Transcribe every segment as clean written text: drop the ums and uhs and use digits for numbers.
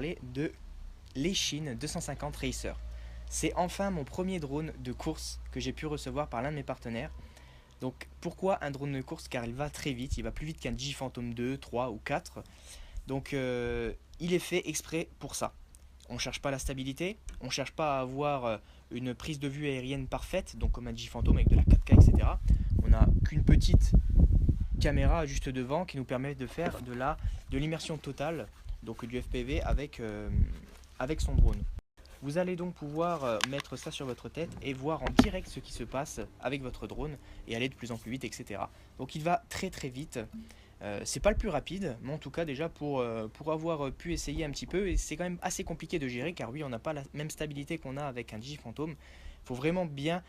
parler de l'Eachine 250 Racer. C'est enfin mon premier drone de course que j'ai pu recevoir par l'un de mes partenaires. Donc pourquoi un drone de course? Car il va très vite, il va plus vite qu'un Digiphantom 2, 3 ou 4. Donc il est fait exprès pour ça. On ne cherche pas la stabilité, on ne cherche pas à avoir une prise de vue aérienne parfaite, donc comme un Digiphantom avec de la 4K, etc. On n'a qu'une petite caméra juste devant qui nous permet de faire de l'immersion totale, donc du FPV avec son drone. Vous allez donc pouvoir mettre ça sur votre tête et voir en direct ce qui se passe avec votre drone et aller de plus en plus vite, etc. Donc il va très très vite. C'est pas le plus rapide, mais en tout cas déjà pour avoir pu essayer un petit peu, et c'est quand même assez compliqué de gérer car oui, on n'a pas la même stabilité qu'on a avec un Digiphantom. Il faut vraiment bien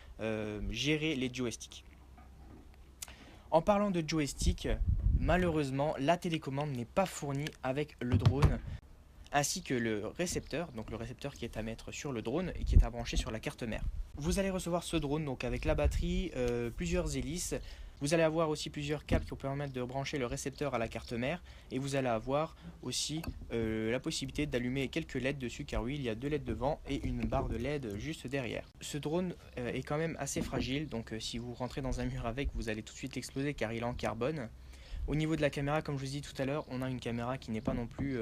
gérer les joysticks. En parlant de joystick, malheureusement la télécommande n'est pas fournie avec le drone, ainsi que le récepteur, donc le récepteur qui est à mettre sur le drone et qui est à brancher sur la carte mère. Vous allez recevoir ce drone donc avec la batterie, plusieurs hélices. Vous allez avoir aussi plusieurs câbles qui vous permettre de brancher le récepteur à la carte mère, et vous allez avoir aussi la possibilité d'allumer quelques LED dessus, car oui, il y a 2 LED devant et une barre de LED juste derrière. Ce drone est quand même assez fragile, donc si vous rentrez dans un mur avec, vous allez tout de suite l'exploser car il est en carbone. Au niveau de la caméra, comme je vous ai dit tout à l'heure, on a une caméra qui n'est pas non plus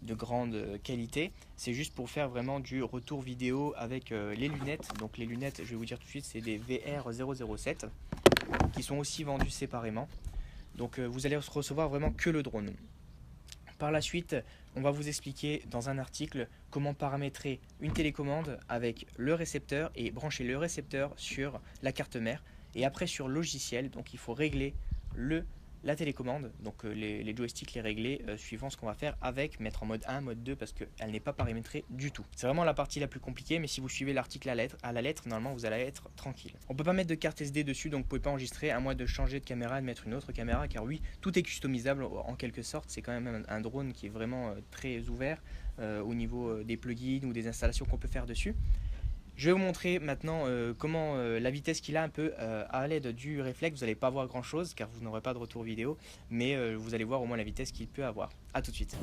de grande qualité. C'est juste pour faire vraiment du retour vidéo avec les lunettes. Donc les lunettes, je vais vous dire tout de suite, c'est des VR007 qui sont aussi vendus séparément. Donc vous allez recevoir vraiment que le drone. Par la suite, on va vous expliquer dans un article comment paramétrer une télécommande avec le récepteur et brancher le récepteur sur la carte mère. Et après sur logiciel, donc il faut régler la télécommande, donc les joysticks les régler suivant ce qu'on va faire avec, mettre en mode 1, mode 2 parce qu'elle n'est pas paramétrée du tout. C'est vraiment la partie la plus compliquée, mais si vous suivez l'article à la lettre, normalement vous allez être tranquille. On peut pas mettre de carte SD dessus, donc vous pouvez pas enregistrer, à moins de changer de caméra et de mettre une autre caméra, car oui, tout est customisable en quelque sorte. C'est quand même un drone qui est vraiment très ouvert au niveau des plugins ou des installations qu'on peut faire dessus. Je vais vous montrer maintenant comment la vitesse qu'il a un peu à l'aide du réflexe. Vous n'allez pas voir grand chose car vous n'aurez pas de retour vidéo, mais vous allez voir au moins la vitesse qu'il peut avoir. A tout de suite.